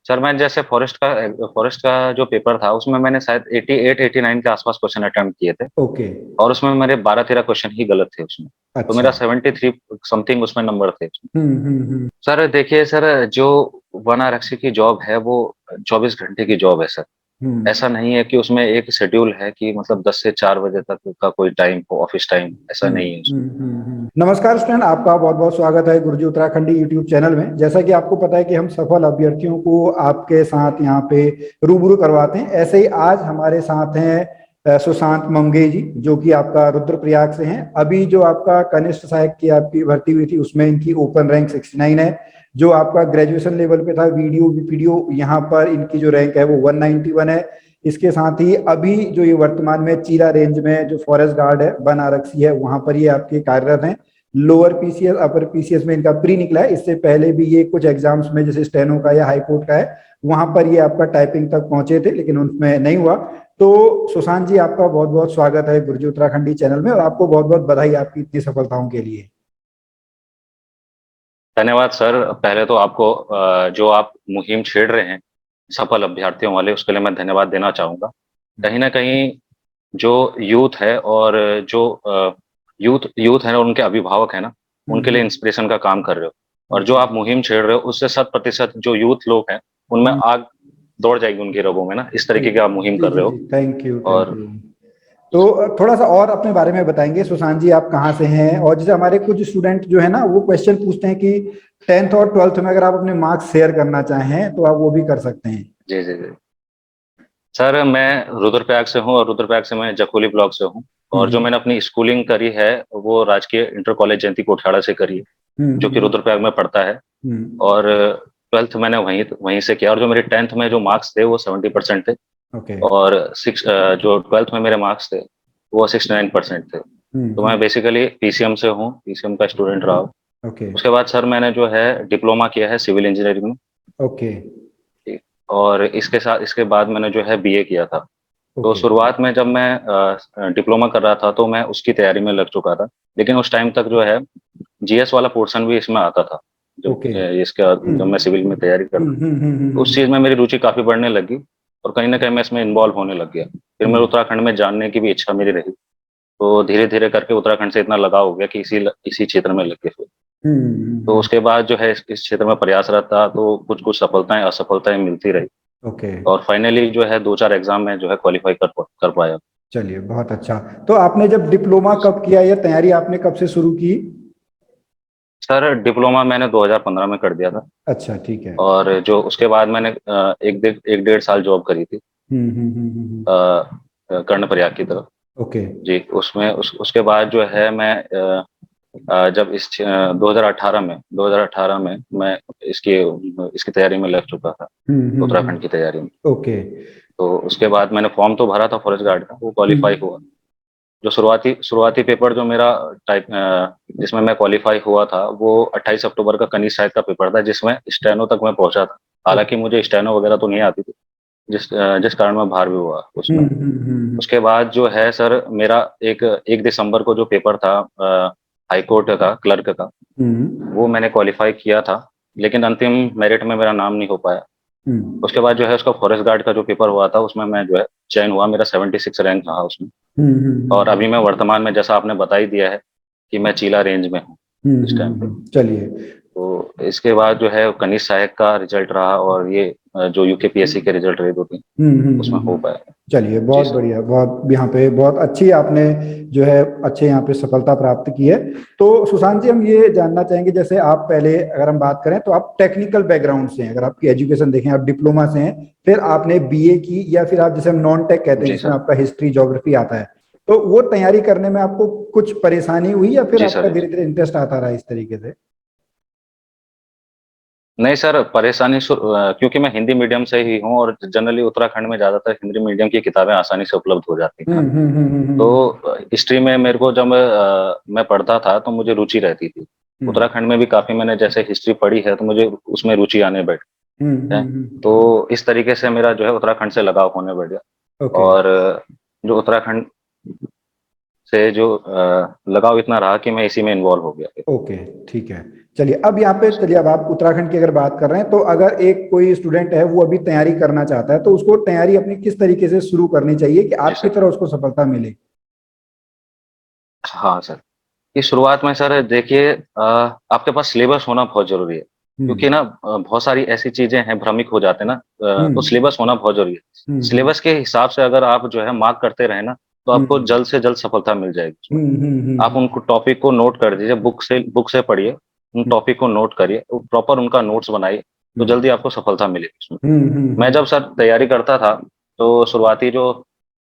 Sir मैं जैसे forest का जो पेपर था उसमें मैंने शायद 88 89 के आसपास क्वेश्चन अटेम्प्ट किए थे। ओके। और उसमें मेरे 12 13 क्वेश्चन ही गलत थे उसमें। तो अच्छा। मेरा 73 समथिंग उसमें नंबर थे। हम्म। सर देखिए सर, जो वन आरक्षी की जॉब है वो 24 घंटे की जॉब है सर। हम्म ऐसा नहीं है कि उसमें एक शेड्यूल है कि मतलब 10 से 4 बजे तक का कोई टाइम हो, ऑफिस टाइम, ऐसा नहीं है उसमें। नमस्कार स्टूडेंट, आपका बहुत बहुत स्वागत है गुरुजी उत्तराखंडी यूट्यूब चैनल में। जैसा कि आपको पता है कि हम सफल अभ्यर्थियों को आपके साथ यहाँ पे रूबरू करवाते हैं, ऐसे ही आज हमारे साथ हैं सुशांत मंगे जी, जो कि आपका रुद्रप्रयाग से हैं। अभी जो आपका कनिष्ठ सहायक की आपकी भर्ती हुई थी उसमें इनकी ओपन रैंक 69 है। जो आपका ग्रेजुएशन लेवल पे था वीडियो वीडियो, यहाँ पर इनकी जो रैंक है वो 191 है। इसके साथ ही अभी जो ये वर्तमान में चीला रेंज में जो फॉरेस्ट गार्ड है, वन आरक्षी है, वहां पर ये आपके कार्यरत हैं। लोअर पीसीएस अपर पीसीएस में इनका प्री निकला है। इससे पहले भी ये कुछ एग्जाम्स में जैसे स्टेनो का या हाईकोर्ट का है, वहां पर ये आपका टाइपिंग तक पहुंचे थे, लेकिन उनमें नहीं हुआ। तो सुशांत जी, आपका बहुत बहुत स्वागत है गुरुजी उत्तराखंडी चैनल में, और आपको बहुत बहुत बधाई आपकी इतनी सफलताओं के लिए। धन्यवाद सर। पहले तो आपको जो आप मुहिम छेड़ रहे हैं सफल अभ्यर्थियों वाले, उसके लिए मैं धन्यवाद देना चाहूंगा। कहीं ना कहीं जो यूथ है और जो यूथ यूथ है और उनके अभिभावक है ना, उनके लिए हम्म। इंस्पिरेशन का काम कर रहे हो। और जो जी। आप मुहिम छेड़ रहे हो उससे 100% जो यूथ लोग हैं उनमें हम्म। आग दौड़ जाएगी उनकी रगों में ना, इस जी तरीके की आप मुहिम जी कर जी रहे जी, हो। थैंक यू थैंक और यू। तो थोड़ा सा और अपने बारे में बताएंगे सुशांत जी, आप कहाँ से हैं? और जैसे हमारे कुछ स्टूडेंट जो है ना, वो क्वेश्चन पूछते हैं कि 10th और 12th में अगर आप अपने मार्क्स शेयर करना चाहें तो आप वो भी कर सकते हैं। जी जी जी सर, मैं रुद्रप्रयाग से हूँ और रुद्रप्रयाग से मैं जखोली ब्लॉक से हूँ। और जो हम्म मैंने अपनी स्कूलिंग करी है वो राजकीय इंटर कॉलेज जयंती कोठियाड़ा से करी है, हम्म जो कि हम्म रुद्रप्रयाग में पड़ता है। हम्म। और 12th मैंने वहीं वहीं से किया। और जो मेरे 10th में जो मार्क्स थे वो 70% थे। ओके। और जो 12th में मेरे मार्क्स थे वो 69% थे। तो मैं हम्म। बेसिकली पीसीएम से हूँ, पीसीएम का स्टूडेंट रहा हूँ। ओके उसके बाद सर मैंने जो है डिप्लोमा किया है सिविल इंजीनियरिंग में। ओके ठीक। और इसके बाद मैंने जो है बीए किया था। तो ओके। शुरुआत में जब मैं डिप्लोमा कर रहा था तो मैं उसकी तैयारी में लग चुका था। लेकिन उस टाइम तक जो है जीएस वाला पोर्शन भी इसमें आता था। जब ओके। इसका जब मैं सिविल में तैयारी कर रहा था तो उस चीज़ में मेरी रुचि काफ़ी बढ़ने लगी। और कहीं ना कहीं मैं इसमें इन्वॉल्व होने लग गया। फिर मेरे हम्म उत्तराखंड में जानने की भी इच्छा मेरी रही। तो धीरे धीरे करके उत्तराखंड से इतना लगाव हो गया कि इसी क्षेत्र में लग गए फिर। तो हम्म। उसके बाद जो है इस क्षेत्र में प्रयासरत था, तो कुछ कुछ सफलताएं असफलताएं मिलती रही। ओके। और फाइनली जो है 2 4 एग्जाम में जो है क्वालिफाई कर पाया। चलिए, बहुत अच्छा। तो आपने जब डिप्लोमा कब किया या तैयारी आपने कब से शुरू की? सर डिप्लोमा मैंने 2015 में कर दिया था। अच्छा, ठीक है। और जो उसके बाद मैंने एक डेढ़ साल जॉब करी थी कर्णप्रयाग की तरफ। ओके। जी उसमें उसके बाद जो है मैं जब 2018 में मैं इसकी इसकी तैयारी में लग चुका था, उत्तराखंड की तैयारी में। ओके। तो उसके बाद मैंने फॉर्म तो भरा था फॉरेस्ट गार्ड का, वो क्वालिफाई हुआ। जो शुरुआती शुरुआती पेपर जो मेरा टाइप जिसमें मैं क्वालिफाई हुआ था वो 28 अक्टूबर का कनिष्ठ साहित्य का पेपर था, जिसमें स्टेनो तक मैं पहुंचा था। हालांकि मुझे स्टेनो वगैरह तो नहीं आती थी, जिस कारण मैं बाहर भी हुआ उसमें। उसके बाद जो है सर मेरा एक 1 दिसंबर को जो पेपर था हाईकोर्ट का क्लर्क का, वो मैंने क्वालिफाई किया था। लेकिन अंतिम मेरिट में मेरा नाम नहीं हो पाया। उसके बाद जो है उसका फॉरेस्ट गार्ड का जो पेपर हुआ था उसमें मैं जो है चयन हुआ, मेरा 76 रैंक रहा उसमें। और अभी मैं वर्तमान में, जैसा आपने बता ही दिया है, कि मैं चीला रेंज में हूँ इस टाइम पे। चलिए। तो इसके बाद जो है कनिष्ठ सहायक का रिजल्ट रहा और ये जो यूकेपीएससी के रिजल्ट रहे 2 3, उसमें हो पाया। चलिए, जी बहुत सर। बढ़िया। बहुत यहाँ पे बहुत अच्छी आपने जो है अच्छे यहाँ पे सफलता प्राप्त की है। तो सुशांत जी, हम ये जानना चाहेंगे, जैसे आप पहले अगर हम बात करें तो आप टेक्निकल बैकग्राउंड से हैं, अगर आपकी एजुकेशन देखें, आप डिप्लोमा से हैं, फिर आपने बीए की, या फिर आप जैसे हम नॉन टेक कहते हैं जी जिसमें सर। आपका हिस्ट्री ज्योग्राफी आता है, तो वो तैयारी करने में आपको कुछ परेशानी हुई या फिर जी आपका सर। धीरे धीरे इंटरेस्ट आता रहा इस तरीके से? नहीं सर, परेशानी क्योंकि मैं हिंदी मीडियम से ही हूँ और जनरली उत्तराखंड में ज़्यादातर हिंदी मीडियम की किताबें आसानी से उपलब्ध हो जाती हैं ना। तो हिस्ट्री में मेरे को जब मैं पढ़ता था तो मुझे रुचि रहती थी। हम्म उत्तराखंड में भी काफ़ी मैंने जैसे हिस्ट्री पढ़ी है तो मुझे उसमें रुचि आने बैठी है। तो इस तरीके से मेरा जो है उत्तराखंड से लगाव होने बैठ गया। ओके। और जो उत्तराखंड से जो लगाव इतना रहा कि मैं इसी में इन्वॉल्व हो गया फिर। ओके, ठीक है। चलिए अब यहाँ पे, चलिए अब आप उत्तराखंड की अगर बात कर रहे हैं, तो अगर एक कोई स्टूडेंट है वो अभी तैयारी करना चाहता है, तो उसको तैयारी अपनी किस तरीके से शुरू करनी चाहिए कि जी आपकी सर। तरह उसको सफलता मिले? हाँ सर, कि शुरुआत में सर देखिए आपके पास सिलेबस होना बहुत ज़रूरी है। हम्म। क्योंकि ना बहुत सारी ऐसी चीज़ें हैं, भ्रमिक हो जाते हैं ना, तो हम्म। सिलेबस होना बहुत ज़रूरी है। हम्म। सिलेबस के हिसाब से अगर आप जो है मार्क करते रहें ना, तो आपको हम्म। जल्द से जल्द सफलता मिल जाएगी उसमें। आप हम्म। उनको टॉपिक को नोट कर दीजिए, बुक से पढ़िए, उन टॉपिक को नोट करिए, प्रॉपर उनका नोट्स बनाइए, तो जल्दी आपको सफलता मिलेगी उसमें। मैं हम्म। जब सर तैयारी करता था, तो शुरुआती जो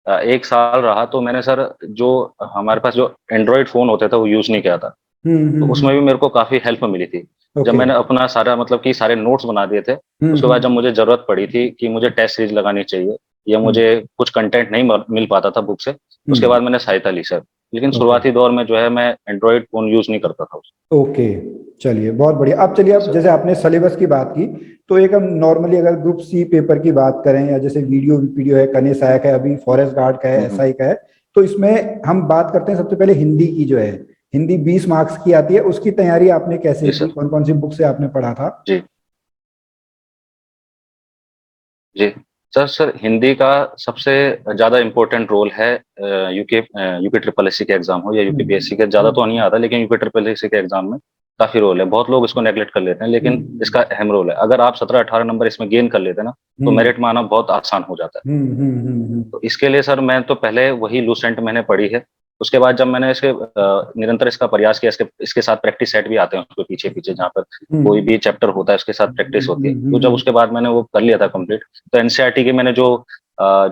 1 साल रहा, तो मैंने सर जो हमारे पास जो एंड्रॉइड फ़ोन होते थे, वो यूज़ नहीं किया था। तो उसमें भी मेरे को काफ़ी हेल्प मिली थी। जब ओके। मैंने अपना सारा मतलब कि सारे नोट्स बना दिए थे, उसके बाद जब हम्म। मुझे ज़रूरत पड़ी थी कि मुझे टेस्ट सीरीज़ लगानी चाहिए या हम्म। मुझे कुछ कंटेंट नहीं म मिल पाता था बुक से, उसके हम्म। बाद मैंने सहायता ली सर। लेकिन ओके। शुरुआती दौर में जो है मैं एंड्रॉइड फ़ोन यूज़ नहीं करता था उस। ओके, चलिए बहुत बढ़िया। अब चलिए, जी अब सर। जैसे आपने सिलेबस की बात की, तो एक हम नॉर्मली अगर ग्रुप सी पेपर की बात करें, या जैसे वीडियो वीडियो है, कने सहायक है, अभी फॉरेस्ट गार्ड का है, हुँ। एसआई का है, तो इसमें हम बात करते हैं सबसे पहले हिंदी की जो है। हिंदी 20 मार्क्स की आती है, उसकी तैयारी आपने कैसे जी की, सर। कौन कौन सी बुक से आपने पढ़ा था? जी। जी। सर हिंदी का सबसे ज़्यादा इम्पोर्टेंट रोल है यूपी ट्रिपल एससी के एग्ज़ाम हो या यूपी हम्म। पीएससी के, ज़्यादा तो नहीं हम्म। आता, लेकिन यूपी ट्रिपल एससी के एग्ज़ाम में काफ़ी रोल है। बहुत लोग इसको नेगलेक्ट कर लेते हैं, लेकिन हम्म। इसका अहम रोल है। अगर आप 17-18 नंबर इसमें गेन कर लेते हैं ना, तो हम्म। मेरिट में आना बहुत आसान हो जाता है। हम्म। तो इसके लिए सर मैं तो पहले वही लूसेंट मैंने पढ़ी है। उसके बाद जब मैंने निरंतर इसका प्रयास किया, इसके साथ प्रैक्टिस सेट भी आते हैं उसके पीछे-पीछे, जहाँ पर कोई हम्म। भी चैप्टर होता है उसके साथ प्रैक्टिस होती है। तो जब हम्म। उसके बाद मैंने वो कर लिया था कंप्लीट, तो एनसीईआरटी की मैंने जो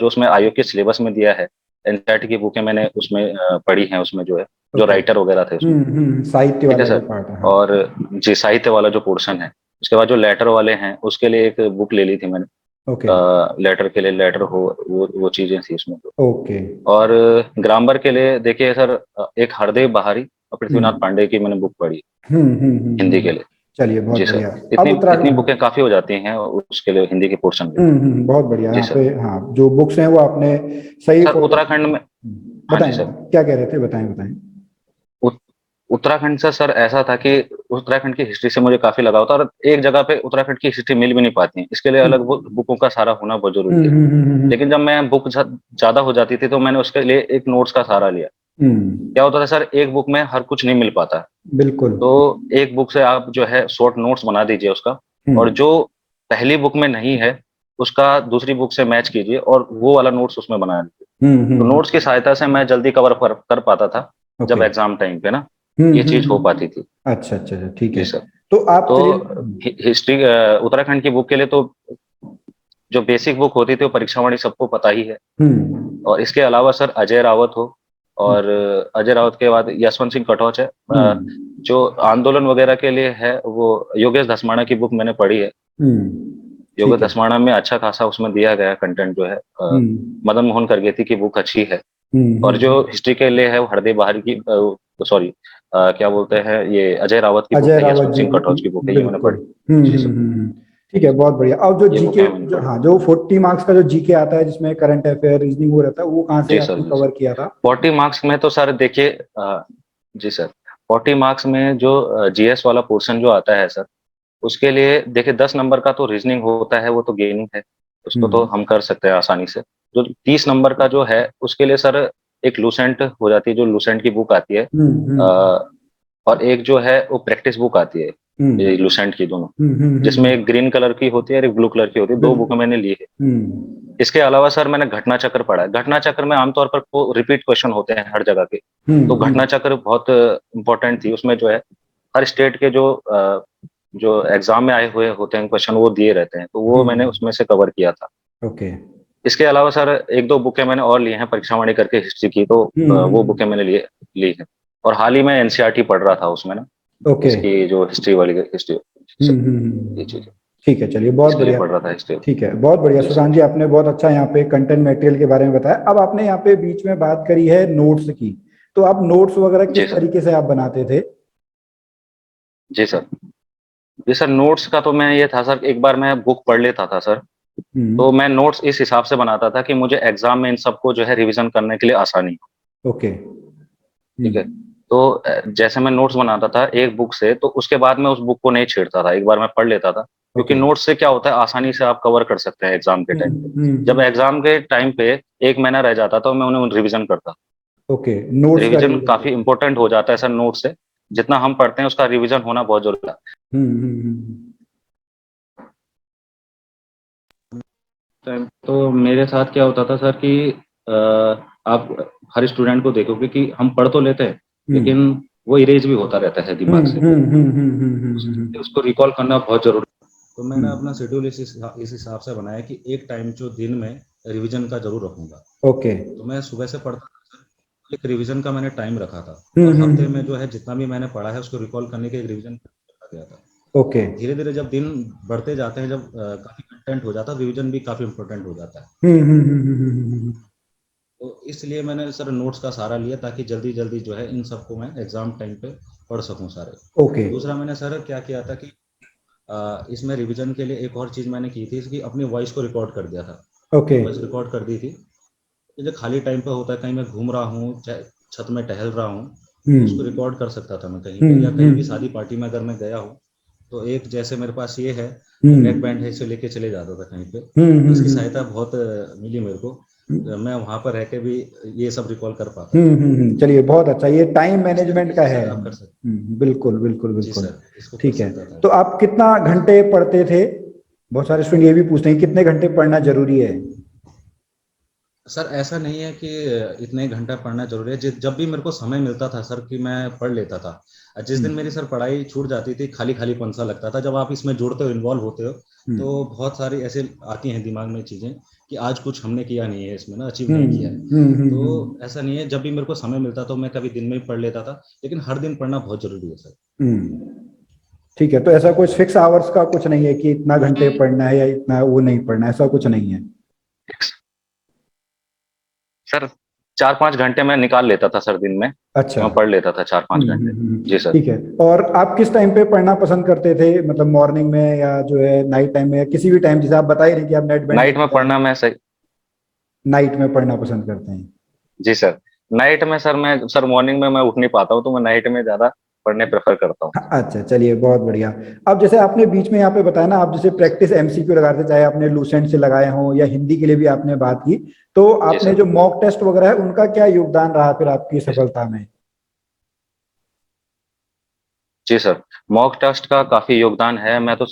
उसमें आयोग के सिलेबस में दिया है, एनसीईआरटी की बुकें मैंने उसमें पढ़ी हैं, उसमें जो है, जो ओके। राइटर वगैरह थे उसमें। साहित्य ठीक है वाला जो सर? पार्ट है, हाँ। और जी, साहित्य वाला जो पोर्शन है, उसके बाद जो लेटर वाले हैं, उसके लिए एक बुक ले ली थी मैंने। ओके। लेटर के लिए लेटर हो, वो चीज़ें थी उसमें तो। ओके। और ग्रामर के लिए देखिए सर, एक हरदेव बहारी और पृथ्वीनाथ हम्म। पांडे की मैंने बुक पढ़ी हिंदी के लिए। चलिए बहुत जी सर। बढ़िया। अब इतनी इतनी उत्तराखंड। बुकें काफ़ी हो जाती हैं उसके लिए, हिंदी के पोर्शन के लिए। बहुत बढ़िया। जी यहाँ सर। पे हाँ, जो बुक्स हैं वो आपने सही सर फॉलो की। उत्तराखंड में, हाँ जी बताएं सर। बताएं, क्या कह रहे थे, बताएं बताएं। उत उत्तराखंड से सर ऐसा था कि उत्तराखंड की हिस्ट्री से मुझे काफ़ी लगाव था, और एक जगह पे उत्तराखंड की हिस्ट्री मिल भी नहीं पाती है। इसके लिए अलग हम्म। बुकों का सहारा होना बहुत ज़रूरी हम्म। है। हम्म। लेकिन जब मैं बुक ज़्यादा हो जाती थी, तो मैंने उसके लिए एक नोट्स का सहारा लिया। हम्म। क्या होता था सर, एक बुक में हर कुछ नहीं मिल पाता है। बिल्कुल। तो एक बुक से आप जो है शॉर्ट नोट्स बना दीजिए उसका, और हम्म। जो पहली बुक में नहीं है, उसका दूसरी बुक से मैच कीजिए और वो वाला नोट्स उसमें बना लीजिए। तो नोट्स की सहायता से मैं जल्दी कवर कर पाता था, ओके। जब एग्ज़ाम टाइम पे ना ये चीज़ हो हम्म। पाती थी। अच्छा अच्छा अच्छा, ठीक जी है। सर। तो आप तो चलिए। हिस्ट्री उत्तराखंड की बुक के लिए तो जो बेसिक बुक होती थी, वो परीक्षावाणी सबको पता ही है। हम्म। और इसके अलावा सर अजय रावत हो, और अजय रावत के बाद यशवंत सिंह कटोच है। जो आंदोलन वगैरह के लिए है, वो योगेश धस्माना की बुक मैंने पढ़ी है। योगेश ठीक है। धस्माना में अच्छा खासा उसमें दिया गया कंटेंट जो है, हम्म। मदन मोहन करगेती की बुक अच्छी है। और जो हम्म। हिस्ट्री के लिए है, वो हरदेव बहारी की, सॉरी, क्या बोलते हैं, ये अजय रावत की बुक अजय है, रावत यशवंत जी सिंह की। कटोच की बुक है, ये मैंने बिल्कुल। पढ़ी। जी सर। ठीक है, बहुत बढ़िया। और जो ये बुकें जीके, मैंने जो पढ़ी। हाँ, जो 40 मार्क्स का जो जीके आता है, जिसमें करंट अफेयर, रीजनिंग वो रहता है, वो कहाँ से जी सर। आपने जी सर। कवर किया था? 40 मार्क्स में तो सर देखिए, जी सर, 40 मार्क्स में जो जीएस वाला पोर्शन जो आता है सर, उसके लिए देखिए 10 नंबर का तो रीजनिंग होता है, वो तो गेनिंग है, उसको तो हम्म। हम कर सकते हैं आसानी से। जो 30 नंबर का जो है, उसके लिए सर एक लूसेंट हो जाती है, जो लूसेंट की बुक आती है, हम्म। अ, और एक जो है वो प्रैक्टिस बुक आती है, ये हम्म। लूसेंट की दोनों, जिसमें हम्म। एक ग्रीन कलर की होती है और एक ब्लू कलर की होती है, 2 बुक बिल्कुल। मैंने ली है। हम्म। इसके अलावा सर मैंने घटना चक्र पढ़ा है। घटना चक्र में आमतौर पर वो रिपीट क्वेश्चन होते हैं हर जगह के, तो घटना हम्म। चक्र बहुत इम्पोर्टेंट थी। उसमें जो है हर स्टेट के जो एग्ज़ाम में आए हुए होते हैं क्वेश्चन, वो दिए रहते हैं, तो वो मैंने हम्म। उसमें से कवर किया था। ओके। इसके अलावा सर 1-2 बुकें मैंने और ली हैं परीक्षावाणी करके हिस्ट्री की, तो वो हम्म। बुकें मैंने ली हैं। और हाल ही में एनसीईआरटी पढ़ रहा था उसमें ना, ओके। इसकी जो हिस्ट्री वाली हिस्ट्री, सर ये चीज़, ठीक है, चलिए बहुत इसके लिए बढ़िया। पढ़ रहा था हिस्ट्री। ठीक है, बहुत बढ़िया जी सर। सुशांत जी, आपने बहुत अच्छा यहाँ पे कंटेंट मटेरियल के बारे में बताया। अब आपने यहाँ पे बीच में बात करी है नोट्स की, तो आप नोट्स वगैरह जी किस सर। तरीके से आप बनाते थे? जी सर। जी सर, नोट्स का तो मैं ये था सर, एक बार मैं बुक पढ़ लेता था सर, तो हम्म। मैं नोट्स इस हिसाब से बनाता था कि मुझे एग्ज़ाम में इन सबको जो है रिवीज़न करने के लिए आसानी हो। ओके। ठीक है। तो जैसे मैं नोट्स बनाता था एक बुक से, तो उसके बाद मैं उस बुक को नहीं छेड़ता था, एक बार मैं पढ़ लेता था, क्योंकि ओके। नोट्स से क्या होता है आसानी से आप कवर कर सकते हैं एग्जाम के टाइम पे। जब हम्म। एग्जाम के टाइम पे 1 महीना रह जाता तो मैं उन्हें रिवीजन करता। ओके, नोट्स का रिवीजन रिवीजन काफी करते हैं। इंपॉर्टेंट हो जाता है सर, नोट से जितना हम पढ़ते हैं उसका रिवीजन होना बहुत जरूरी है। हम्म। तो मेरे साथ क्या होता था सर कि आप हर स्टूडेंट को देखोगे कि हम पढ़ तो लेते हैं, हम्म लेकिन वो इरेज भी होता रहता है दिमाग से। उसको रिकॉल करना बहुत जरूरी है। तो मैंने अपना शेड्यूल इस हिसाब से बनाया कि एक टाइम जो दिन में रिवीजन का जरूर रखूंगा। ओके। तो मैं सुबह से पढ़ता था सर, एक रिवीजन का मैंने टाइम रखा था, और हफ्ते में हम्म। जो है जितना भी मैंने पढ़ा है उसको रिकॉल करने के एक रिवीजन रखा गया था। ओके। धीरे धीरे जब दिन बढ़ते जाते हैं, जब काफी कंटेंट हो जाता है, रिवीजन भी काफी इंपॉर्टेंट हो जाता है। तो इसलिए मैंने सर नोट्स का सहारा लिया, ताकि जल्दी जल्दी जो है इन सबको मैं एग्जाम टाइम पे पढ़ सकूं सारे। ओके। दूसरा मैंने सर क्या किया था कि इसमें रिवीजन के लिए एक और चीज़ मैंने की थी कि अपनी वॉइस को रिकॉर्ड कर दिया था। ओके। वॉइस रिकॉर्ड कर दी थी। तो जो खाली टाइम पे होता है, कहीं मैं घूम रहा हूँ, चाहे छत में टहल रहा हूँ, तो उसको रिकॉर्ड कर सकता था मैं कहीं पे, या कहीं भी शादी पार्टी में अगर मैं गया हूँ, तो एक जैसे मेरे पास ये है नेक बैंड है, इसे लेके चले जाता था कहीं पे। तो इसकी सहायता बहुत मिली मेरे को। तो मैं वहां पर रह के भी ये सब रिकॉल कर पाता था। चलिए बहुत अच्छा, ये टाइम इस मैनेजमेंट तरीके का से है। सर आप कर सकते। बिल्कुल बिल्कुल जी बिल्कुल। सर, इसको कर ठीक है। सकता था। तो आप कितना घंटे पढ़ते थे? बहुत सारे स्टूडेंट ये भी पूछते हैं कितने घंटे पढ़ना जरूरी है। सर ऐसा नहीं है कि इतने घंटा पढ़ना जरूरी है, जब भी मेरे को समय मिलता था सर कि मैं पढ़ लेता था। जिस दिन मेरी सर पढ़ाई छूट जाती थी, खाली खाली पन सा लगता था, जब आप इसमें जुड़ते हो, इन्वॉल्व होते हो, तो बहुत सारी ऐसे आती हैं दिमाग में चीज़ें कि आज कुछ हमने किया नहीं है इसमें ना, अचीव नहीं किया है। तो ऐसा नहीं है, जब भी मेरे को समय मिलता तो मैं कभी दिन में ही पढ़ लेता था, लेकिन हर दिन पढ़ना बहुत जरूरी है सर। ठीक है, तो ऐसा कुछ फिक्स आवर्स का कुछ नहीं है कि इतना घंटे पढ़ना है या इतना वो नहीं पढ़ना है, ऐसा कुछ नहीं है? सर 4-5 घंटे मैं निकाल लेता था सर दिन में, अच्छा। कि मैं पढ़ लेता था 4-5 घंटे। जी सर। ठीक है। और आप किस टाइम पे पढ़ना पसंद करते थे, मतलब मॉर्निंग में या जो है नाइट टाइम में, या किसी भी टाइम, जैसे आप बता ही रहे कि आप नेट बैंड नाइट में लेके जाते पढ़ना हैं, मैं सही। नाइट में पढ़ना पसंद करते हैं? जी सर। नाइट में सर मैं सर मॉर्निंग में मैं उठ नहीं पाता हूँ, तो मैं नाइट में ज्यादा पढ़ने प्रेफर करता हूँ। हाँ, अच्छा चलिए बहुत बढ़िया। अब जैसे आपने बीच में यहाँ पे बताया ना, आप जैसे प्रैक्टिस एमसीक्यू लगाते, चाहे आपने लूसेंट से लगाए हों या हिंदी के लिए भी आपने बात की, तो जी आपने सर। जो मॉक टेस्ट वगैरह है उनका क्या योगदान रहा फिर आपकी जी सर। सफलता में? जी सर। मॉक टेस्ट का काफी योगदान है। मैं तो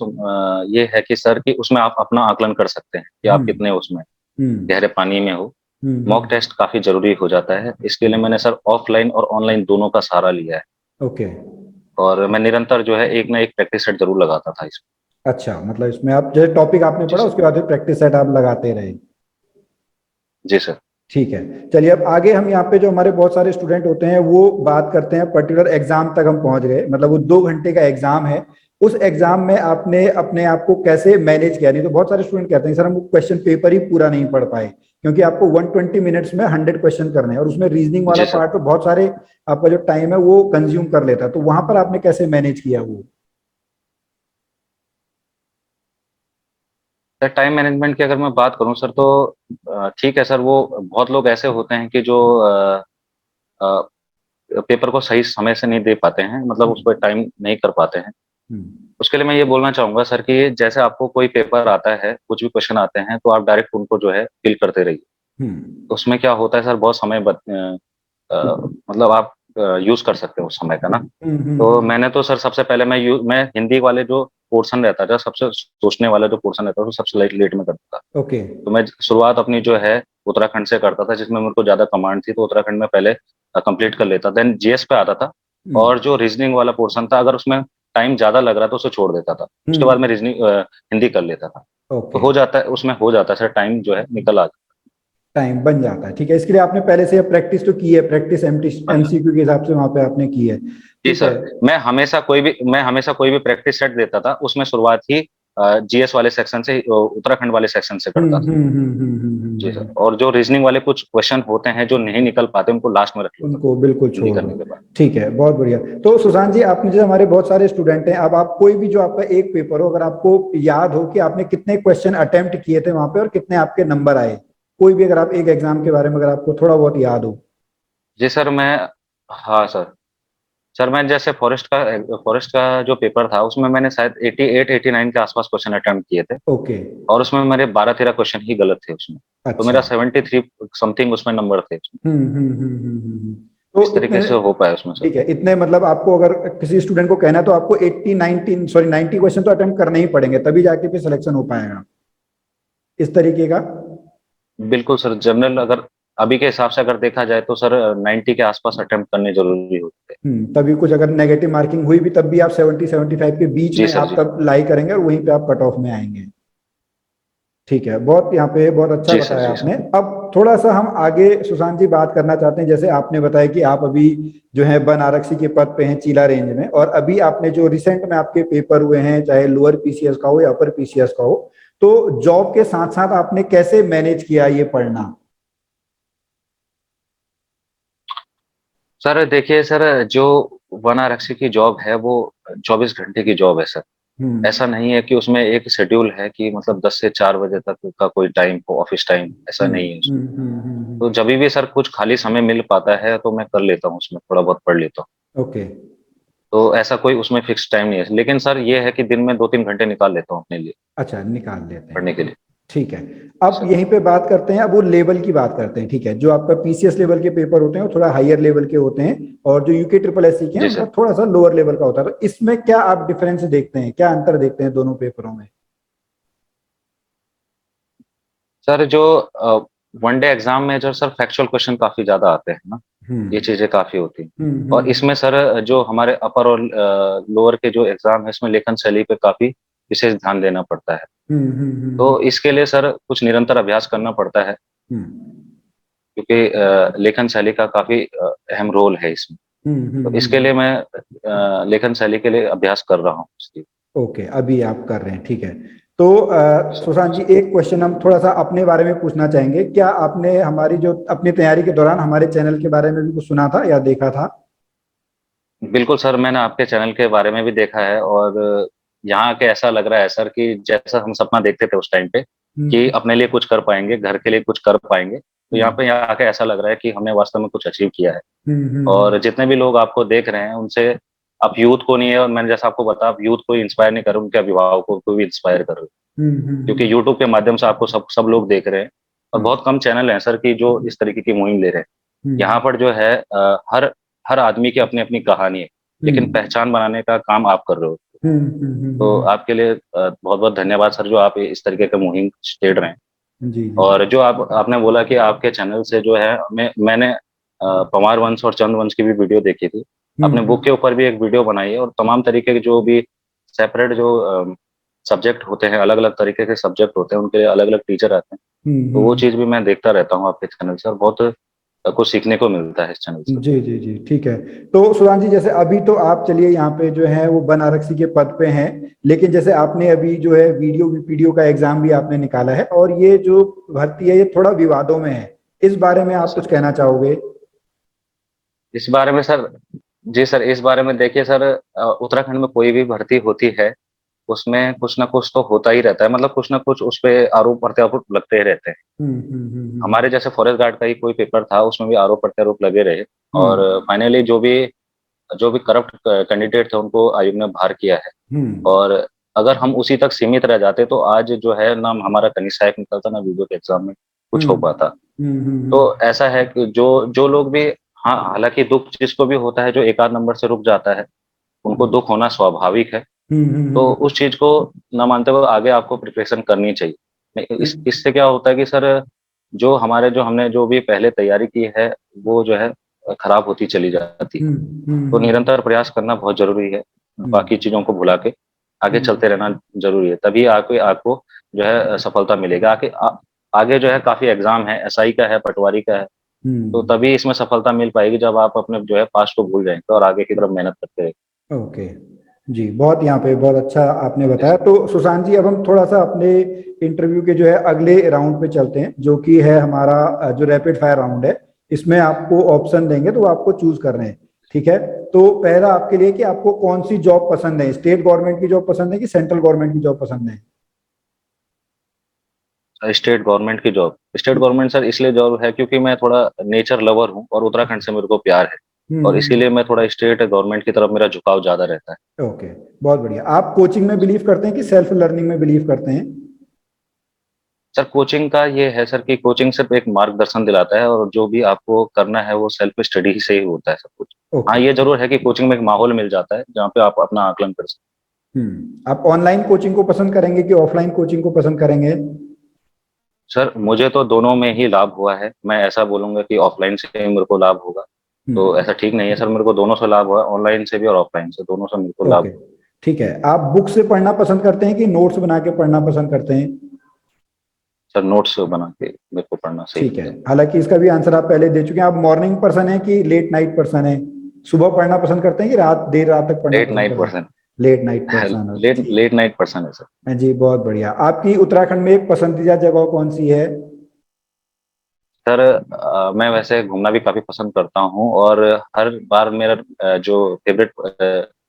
ये है कि सर कि उसमें आप अपना आकलन कर सकते हैं कि आप हम्म कितने उसमें हम्म गहरे पानी में हो। मॉक हम्म। टेस्ट काफी जरूरी हो जाता है, इसके लिए मैंने सर ऑफलाइन और ऑनलाइन दोनों का सहारा लिया है। ओके। और मैं निरंतर जो है एक ना एक प्रैक्टिस सेट जरूर लगाता था इसमें। अच्छा, मतलब इसमें आप जैसे टॉपिक आपने जी पढ़ा सर। उसके बाद फिर प्रैक्टिस सेट आप लगाते रहे। जी सर। ठीक है। चलिए अब आगे हम यहाँ पे जो हमारे बहुत सारे स्टूडेंट होते हैं वो बात करते हैं, पर्टिकुलर एग्जाम तक हम पहुंच गए, मतलब वो 2 घंटे का एग्जाम है। उस एग्जाम में आपने अपने आप को कैसे मैनेज किया? नहीं तो बहुत सारे स्टूडेंट कहते हैं सर हम क्वेश्चन पेपर ही पूरा नहीं पढ़ पाए, क्योंकि आपको 120 मिनट्स में 100 क्वेश्चन करने हैं और उसमें रीजनिंग वाला जी सर। पार्ट तो बहुत सारे आपका जो टाइम है वो कंज्यूम कर लेता है, तो वहां पर आपने कैसे मैनेज किया वो? सर टाइम मैनेजमेंट की अगर मैं बात करूं सर, तो ठीक है सर, वो बहुत लोग ऐसे होते हैं कि जो अ, पेपर को सही समय से नहीं दे पाते हैं, मतलब उस हम्म पर टाइम नहीं कर पाते हैं। हम्म उसके लिए मैं ये बोलना चाहूंगा सर कि जैसे आपको कोई पेपर आता है, कुछ भी क्वेश्चन आते हैं, तो आप डायरेक्ट उनको जो है फिल करते रहिए। हम्म तो उसमें क्या होता है सर, बहुत समय मतलब आप यूज कर सकते हो उस समय का ना। तो हम्म। मैंने तो सर सबसे पहले मैं हिंदी वाले जो पोर्शन रहता था, सबसे सोचने वाला जो पोर्शन रहता था, वो सबसे लेट लेट में करता था। ओके। तो मैं शुरुआत अपनी जो है उत्तराखंड से करता था, जिसमें मेरे को ज्यादा कमांड थी, तो उत्तराखंड में पहले कंप्लीट कर लेता, देन जीएस पे आता था। हम्म और जो रीजनिंग वाला पोर्शन था, अगर उसमें टाइम ज्यादा लग रहा तो उसे छोड़ देता था, उसके बाद हम्म। मैं रीजनिंग हिंदी कर लेता था। तो ओके। हो जाता है, उसमें हो जाता है सर, टाइम जो है निकल आता टाइम बन जाता है, ठीक है। इसके लिए आपने पहले से प्रैक्टिस तो की है, प्रैक्टिस है। एमसीक्यू के हिसाब से वहां पे आपने की है, जी ठीक है। सर। मैं हमेशा कोई भी प्रैक्टिस सेट देता था, उसमें शुरुआत ही जीएस वाले सेक्शन से, उत्तराखंड वाले सेक्शन से करता था। जी सर। और जो रीजनिंग वाले कुछ क्वेश्चन होते हैं जो नहीं निकल पाते, उनको लास्ट में रख लेता था, उनको बिल्कुल हिंदी छोड़ दो। करने के बाद। ठीक है, बहुत बढ़िया। तो सुशांत जी, आपने जो हमारे बहुत सारे स्टूडेंट हैं, अब आप कोई भी जो आपका एक पेपर हो, अगर आपको याद हो कि आपने कितने क्वेश्चन अटेम्प्ट किए थे वहां पे और कितने आपके नंबर आए, कोई भी अगर आप एक एग्जाम के बारे में अगर आपको थोड़ा बहुत याद हो। जी सर। हाँ सर। सर मैं जैसे फॉरेस्ट का जो पेपर था उसमें मैंने शायद 88 89 के आसपास क्वेश्चन अटेम्प्ट किए थे, ओके। और उसमें मेरे 12 13 क्वेश्चन ही गलत थे उसमें। तो अच्छा। मेरा 73 समथिंग उसमें नंबर थे उसमें। तो इस इतने, तरीके से हो पाया उसमें सर। ठीक है, इतने मतलब आपको अगर किसी स्टूडेंट को कहना है तो आपको 80 19 सॉरी 90 क्वेश्चन तो अटेम्प्ट करने ही पड़ेंगे, तभी जाके फिर सिलेक्शन हो पाएगा, इस तरीके का। बिल्कुल सर, जनरल अगर अभी के हिसाब से अगर देखा जाए तो सर 90 के आसपास अटेम्प्ट करने जरूरी होते हैं। तभी कुछ अगर नेगेटिव मार्किंग हुई भी तब भी आप 70 75 के बीच जी में सर आप जी। तब लाई करेंगे और वहीं पे आप कट ऑफ में आएंगे। ठीक है, बहुत यहाँ पे बहुत अच्छा जी सर बताया जी आपने। सर। अब थोड़ा सा हम आगे सुशांत जी बात करना चाहते हैं, जैसे आपने बताया कि आप अभी जो है वन आरक्षी के पद पे हैं चीला रेंज में, और अभी आपने जो रिसेंट में आपके पेपर हुए हैं, चाहे लोअर पीसीएस का हो या अपर पीसीएस का हो, तो जॉब के साथ साथ आपने कैसे मैनेज किया ये पढ़ना? सर देखिए सर, जो वन आरक्षी की जॉब है वो 24 घंटे की जॉब है सर। हम्म ऐसा नहीं है कि उसमें एक शेड्यूल है कि मतलब 10 से 4 बजे तक का कोई टाइम हो, ऑफिस टाइम, ऐसा हम्म नहीं है उसमें। हम्म। तो जब भी सर कुछ खाली समय मिल पाता है तो मैं कर लेता हूँ, उसमें थोड़ा बहुत पढ़ लेता हूँ। ओके। तो ऐसा कोई उसमें फिक्स टाइम नहीं है, लेकिन सर ये है कि दिन में 2 3 घंटे निकाल लेता हूँ अपने लिए अच्छा, निकाल लेते हैं। पढ़ने के लिए। ठीक है। जी अब सर। यहीं पे बात करते हैं, अब वो लेवल की बात करते हैं। ठीक है, जो आपका पीसीएस लेवल के पेपर होते हैं वो थोड़ा हायर लेवल के होते हैं, और जो यूके ट्रिपल एससी के हैं जी उनका सर। थोड़ा सा लोअर लेवल का होता है। तो इसमें क्या आप डिफरेंस देखते हैं, क्या अंतर देखते हैं दोनों पेपरों में? सर जो वनडे एग्जाम में जो सर फैक्चुअल क्वेश्चन काफी ज्यादा आते हैं ना, ये हम्म चीजें काफी होती हैं। और हम्म। इसमें सर जो हमारे अपर और लोअर के जो एग्जाम है इसमें लेखन शैली पे काफी विशेष ध्यान देना पड़ता है। तो हम्म। इसके लिए सर कुछ निरंतर अभ्यास करना पड़ता है, हम्म क्योंकि लेखन शैली का काफी अहम रोल है इसमें। तो इसके हम्म। लिए मैं लेखन शैली के लिए अभ्यास कर रहा हूँ इसकी। ओके, अभी आप कर रहे हैं, ठीक है। तो सर सुशांत जी, एक क्वेश्चन हम थोड़ा सा अपने बारे में पूछना चाहेंगे। क्या आपने हमारी जो अपनी तैयारी के दौरान हमारे चैनल के बारे में भी कुछ सुना था या देखा था? बिल्कुल सर, मैंने आपके चैनल के बारे में भी देखा है, और यहाँ के ऐसा लग रहा है सर कि जैसा हम सपना देखते थे उस टाइम पे कि हम्म अपने लिए कुछ कर पाएंगे, घर के लिए कुछ कर पाएंगे, तो यहाँ आके ऐसा लग रहा है कि हमने वास्तव में कुछ अचीव किया है। हम्म। और जितने भी लोग आपको देख रहे हैं उनसे, आप यूथ को नहीं है, और मैंने जैसा आपको बताया, आप यूथ को इंस्पायर नहीं कर रहे, उनके अभिभावकों को भी इंस्पायर कर रहे हो, क्योंकि यूट्यूब के माध्यम से आपको सब सब लोग देख रहे हैं। और हम्म बहुत कम चैनल हैं सर की जो इस तरीके की मुहिम ले रहे हैं। यहाँ हम्म पर जो है हर हर आदमी की अपनी अपनी कहानी है, लेकिन हम्म पहचान बनाने का काम आप कर रहे हो। तो हम्म। आपके लिए बहुत बहुत धन्यवाद सर, जो आप इस तरीके का मुहिम छेड़ रहे हैं। जी जी जी। और जो आप आपने बोला कि आपके चैनल से जो है, मैंने पवार वंश और चंद वंश की भी वीडियो देखी थी। अपने बुक के हम्म। ऊपर भी एक वीडियो बनाई है, और तमाम तरीके के जो भी सेपरेट जो सब्जेक्ट होते हैं, अलग अलग तरीके के सब्जेक्ट होते हैं, उनके लिए अलग अलग टीचर आते हैं। तो वो हम्म। चीज़ भी मैं देखता रहता हूँ आपके चैनल से, और बहुत कुछ सीखने को मिलता है इस चैनल से। जी जी जी, ठीक है। तो सुधांश जी, जैसे अभी तो आप चलिए यहाँ पे जो है वो वन आरक्षी के पद पे हैं, लेकिन जैसे आपने अभी जो है वीडियो वीपीडीओ का एग्जाम भी आपने निकाला है, और ये जो भर्ती है ये थोड़ा विवादों में है, इस बारे में आप कुछ सर कहना चाहोगे? इस बारे में सर, जी सर, इस बारे में देखिए सर, उत्तराखंड में कोई भी भर्ती होती है उसमें कुछ ना कुछ तो होता ही रहता है, मतलब कुछ ना कुछ उस पे आरोप प्रत्यारोप लगते ही रहते हैं। हमारे जैसे फॉरेस्ट गार्ड का ही कोई पेपर था, उसमें भी आरोप प्रत्यारोप लगे रहे। और हम्म फाइनली जो भी करप्ट कैंडिडेट थे उनको आयोग ने बाहर किया है। हम्म और अगर हम उसी तक सीमित रह जाते तो आज जो है नाम हमारा कहीं सहायक निकलता, ना वीडियो के एग्जाम में कुछ हो हम्म पाता। तो हम्म ऐसा है कि जो जो लोग भी, हाँ हालांकि दुख जिसको भी होता है जो एक आध नंबर से रुक जाता है, उनको हम्म दुख होना स्वाभाविक है। तो हम्म उस चीज को न मानते हुए आगे आपको प्रिपरेशन करनी चाहिए। इससे क्या होता है कि सर, जो हमने जो भी पहले तैयारी की है वो जो है खराब होती चली जाती है। तो हम्म निरंतर प्रयास करना बहुत जरूरी है, बाकी हम्म चीजों को भुला के आगे हम्म चलते रहना जरूरी है, तभी आगे आपको जो है सफलता मिलेगा। आगे जो है काफी एग्जाम है, एसआई का है, पटवारी का है। तो हम्म। तभी इसमें सफलता मिल पाएगी जब आप अपने जो है पास्ट को भूल जाएंगे और आगे की तरफ मेहनत करते रहेंगे। ओके जी, बहुत यहाँ पे बहुत अच्छा आपने जी बताया। सर। तो सुशांत जी, अब हम थोड़ा सा अपने इंटरव्यू के जो है अगले राउंड पे चलते हैं, जो कि है हमारा जो रैपिड फायर राउंड है। इसमें आपको ऑप्शन देंगे तो वो आपको चूज करने हैं, ठीक है? तो पहला आपके लिए कि आपको कौन सी जॉब पसंद है, स्टेट गवर्नमेंट की जॉब पसंद है कि सेंट्रल गवर्नमेंट की जॉब पसंद है? स्टेट गवर्नमेंट सर इसलिए जॉब है क्योंकि मैं थोड़ा नेचर लवर हूँ और उत्तराखंड से मेरे को प्यार है। और इसीलिए मैं थोड़ा स्टेट गवर्नमेंट की तरफ मेरा झुकाव ज्यादा रहता है। ओके, बहुत बढ़िया। आप कोचिंग में बिलीव करते हैं कि सेल्फ लर्निंग में बिलीव करते हैं? सर कोचिंग का ये है सर कि कोचिंग सिर्फ एक मार्गदर्शन दिलाता है, और जो भी आपको करना है वो सेल्फ स्टडी से ही होता है सब कुछ। हाँ ओके। ये जरूर है कि कोचिंग में एक माहौल मिल जाता है जहाँ पे आप अपना आकलन कर सकते आप ऑनलाइन कोचिंग को पसंद करेंगे कि ऑफलाइन कोचिंग को पसंद करेंगे? हैं। सर मुझे तो दोनों में ही लाभ हुआ है, मैं ऐसा बोलूंगा कि ऑफलाइन से ही मेरे को लाभ होगा तो हम्म। ऐसा ठीक नहीं है सर, मेरे को दोनों से लाभ हुआ, ऑनलाइन से भी और ऑफलाइन से, दोनों से मेरे को लाभ ओके, ठीक है। आप बुक से पढ़ना पसंद करते हैं कि नोट्स बना के पढ़ना पसंद करते हैं? सर नोट्स बना के मेरे को पढ़ना सही ठीक है, लगता है। हालांकि इसका भी आंसर आप पहले दे चुके हैं। आप मॉर्निंग पर्सन है कि लेट नाइट पर्सन है? सुबह पढ़ना पसंद करते हैं कि रात देर रात तक पढ़ना लेट पसंद नाइट करते हैं? पर्सन। लेट नाइट पर्सन है, लेट ठीक लेट नाइट पर्सन है सर। है जी, बहुत बढ़िया। आपकी उत्तराखंड में एक पसंदीदा जगह कौन सी है? सर मैं वैसे घूमना भी काफी पसंद करता हूँ, और हर बार मेरा जो फेवरेट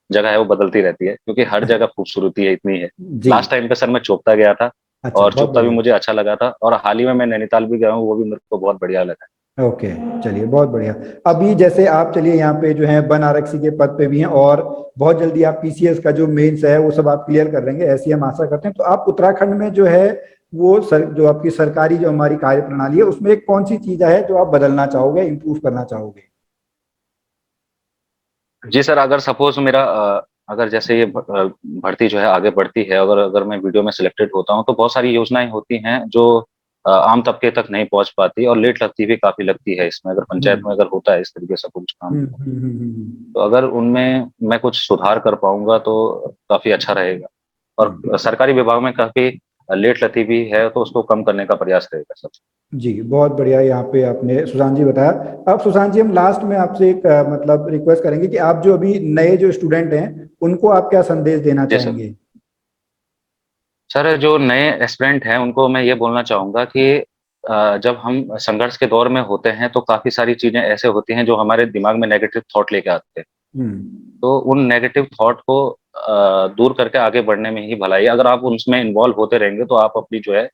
जगह है वो बदलती रहती है, क्योंकि हर जगह खूबसूरती है इतनी है। जी। लास्ट टाइम पे सर मैं चोपता गया था, अच्छा, और बहुत चोपता भी बढ़िया। मुझे अच्छा लगा था, और हाल ही में मैं नैनीताल भी गया हूँ, वो भी मेरे को बहुत बढ़िया लगा। ओके, चलिए, बहुत बढ़िया। अभी जैसे आप चलिए यहाँ पे जो है वन आरक्षी के पद पे भी हैं, और बहुत जल्दी आप पीसीएस का जो मेंस है वो सब आप क्लियर कर लेंगे, ऐसी हम आशा करते हैं। तो आप उत्तराखंड में जो है वो जो आपकी सरकारी जो हमारी कार्य प्रणाली है उसमें एक कौन सी चीज है जो आप बदलना चाहोगे, इंप्रूव करना चाहोगे? जी सर, अगर सपोज मेरा अगर जैसे ये भर्ती जो है आगे बढ़ती है, अगर अगर मैं वीडियो में सिलेक्टेड होता हूँ, तो बहुत सारी योजनाएं होती हैं जो आम तबके तक नहीं पहुंच पाती, और लेट लगती भी काफी लगती है इसमें, अगर पंचायत में हम्म अगर होता है इस तरीके से कुछ काम। हम्म हम्म हम्म हम्म तो अगर उनमें मैं कुछ सुधार कर पाऊंगा तो काफी अच्छा रहेगा, और हम्म। सरकारी विभाग में काफी लेट लती भी है, तो उसको कम करने का प्रयास रहेगा सब। जी, बहुत बढ़िया। यहाँ पे आपने सुशांत जी बताया। अब सुशांत जी, हम लास्ट में आपसे एक मतलब रिक्वेस्ट करेंगे कि आप जो अभी नए जो स्टूडेंट हैं उनको आप क्या संदेश देना जी सर। चाहेंगे? सर जो नए एस्पिरेंट हैं उनको मैं ये बोलना चाहूंगा कि जब हम संघर्ष के दौर में होते हैं तो काफी सारी चीजें ऐसे होती हैं जो हमारे दिमाग में नेगेटिव थॉट लेके आते हैं। हम्म तो उन नेगेटिव थॉट को दूर करके आगे बढ़ने में ही भलाई है। अगर आप उसमें इन्वॉल्व होते रहेंगे तो आप अपनी जो है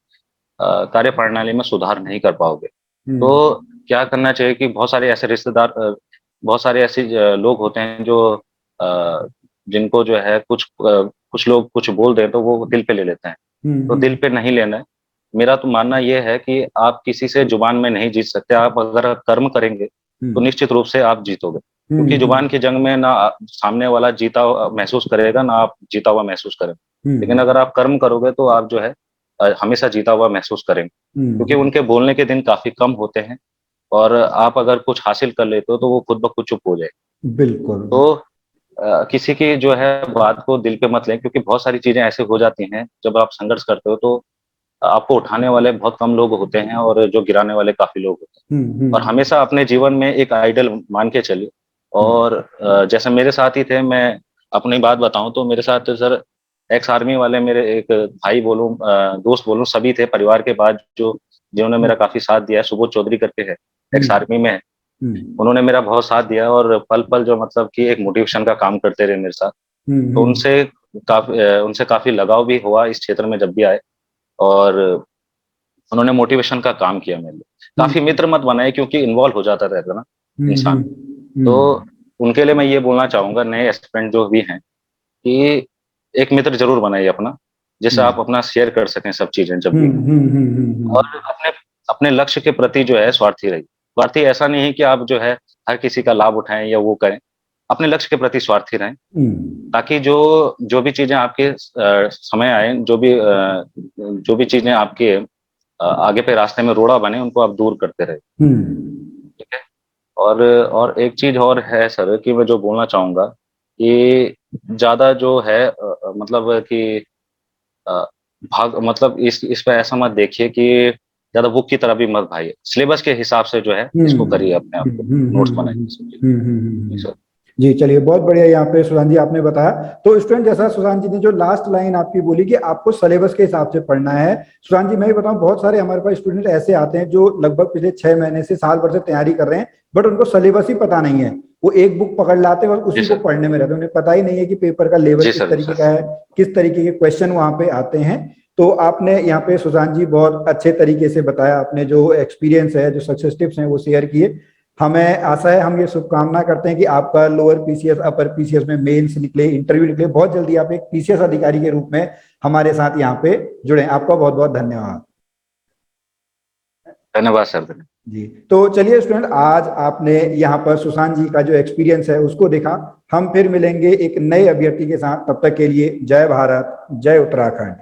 कार्य प्रणाली में सुधार नहीं कर पाओगे। हम्म तो क्या करना चाहिए कि बहुत सारे ऐसे रिश्तेदार बहुत सारे ऐसे लोग होते हैं जो अ, जिनको जो है कुछ लोग कुछ बोल दें तो वो दिल पे ले लेते हैं। तो दिल हम्म पे नहीं लेना है। मेरा तो मानना ये है कि आप किसी से जुबान में नहीं जीत सकते, आप अगर कर्म करेंगे तो हम्म निश्चित रूप से आप जीतोगे, क्योंकि जुबान हम्म की जंग में ना सामने वाला जीता हुआ महसूस करेगा ना आप जीता हुआ महसूस करेंगे। लेकिन हम्म अगर आप कर्म करोगे तो आप जो है हमेशा जीता हुआ महसूस करेंगे, क्योंकि हम्म, उनके बोलने के दिन काफी कम होते हैं, और आप अगर कुछ हासिल कर लेते हो तो वो खुद ब खुद चुप हो जाए। बिल्कुल। तो किसी की जो है बात को दिल पे मत लें, क्योंकि बहुत सारी चीजें ऐसे हो जाती हैं जब आप संघर्ष करते हो तो आपको उठाने वाले बहुत कम लोग होते हैं, और जो गिराने वाले काफी लोग होते हैं। और हम्म हमेशा अपने जीवन में एक आइडल मान के चलिए। हम्म और जैसे मेरे साथ ही थे, मैं अपनी बात बताऊं तो मेरे साथ सर एक्स आर्मी वाले मेरे एक भाई बोलूं दोस्त बोलूं सभी थे परिवार के बाद, जो जिन्होंने मेरा काफी साथ दिया है। सुबोध चौधरी करके है, एक्स हम्म आर्मी में है। हम्म उन्होंने मेरा बहुत साथ दिया, और पल पल जो मतलब कि एक मोटिवेशन का काम करते रहे मेरे साथ। तो हम्म उनसे काफी लगाव भी हुआ इस क्षेत्र में जब भी आए, और उन्होंने मोटिवेशन का काम किया मेरे लिए। काफी हम्म मित्र मत बनाए, क्योंकि इन्वॉल्व हो जाता रहता ना हम्म इंसान। हम्म तो हम्म उनके लिए मैं ये बोलना चाहूंगा, नए एस्पिरेंट जो भी हैं, कि एक मित्र जरूर बनाइए अपना, जिससे आप अपना शेयर कर सकें सब चीजें जब भी। और अपने अपने लक्ष्य के प्रति जो है स्वार्थी रहिए। स्वार्थी ऐसा नहीं है कि आप जो है हर किसी का लाभ उठाएं या वो करें, अपने लक्ष्य के प्रति स्वार्थी रहें, हम्म ताकि जो जो भी चीजें आपके समय आए, जो भी चीजें आपके आगे पे रास्ते में रोड़ा बने, उनको आप दूर करते रहे। हम्म ठीक है। और एक चीज और है सर कि मैं जो बोलना चाहूंगा कि ज्यादा जो है मतलब कि अ, भाग मतलब इस पे ऐसा मत देखिए कि ज्यादा बुक की तरह भी मत भाइए, सिलेबस के हिसाब से जो है इसको करिए, अपने आप को नोट्स बनाइए सब चीज़। जी सर। जी, चलिए, बहुत बढ़िया। यहाँ पे सुशांत जी आपने बताया। तो स्टूडेंट, जैसा सुशांत जी ने जो लास्ट लाइन आपकी बोली कि आपको सिलेबस के हिसाब से पढ़ना है, सुशांत जी मैं भी बताऊं, बहुत सारे हमारे पास स्टूडेंट ऐसे आते हैं जो लगभग पिछले 6 महीने से साल भर से तैयारी कर रहे हैं, बट उनको सिलेबस ही पता नहीं है। वो एक बुक पकड़ लाते हैं और जी उसी को सर। पढ़ने में रहते हैं, उन्हें पता ही नहीं है कि पेपर का लेवल जी किस सर। तरीके सर। का है, किस तरीके के क्वेश्चन वहां पे आते हैं। तो आपने यहाँ पे सुशांत जी बहुत अच्छे तरीके से बताया, आपने जो एक्सपीरियंस है, जो सक्सेस टिप्स हैं वो शेयर किए। हमें आशा है, हम ये शुभकामना करते हैं कि आपका लोअर पीसीएस अपर पीसीएस में मेंस निकले, इंटरव्यू निकले, बहुत जल्दी आप एक पीसीएस अधिकारी के रूप में हमारे साथ यहाँ पे जुड़े। आपका बहुत बहुत धन्यवाद। धन्यवाद सर। जी, तो चलिए स्टूडेंट, आज आपने यहाँ पर सुशांत जी का जो एक्सपीरियंस है उसको देखा। हम फिर मिलेंगे एक नए अभ्यर्थी के साथ, तब तक के लिए जय भारत, जय उत्तराखंड।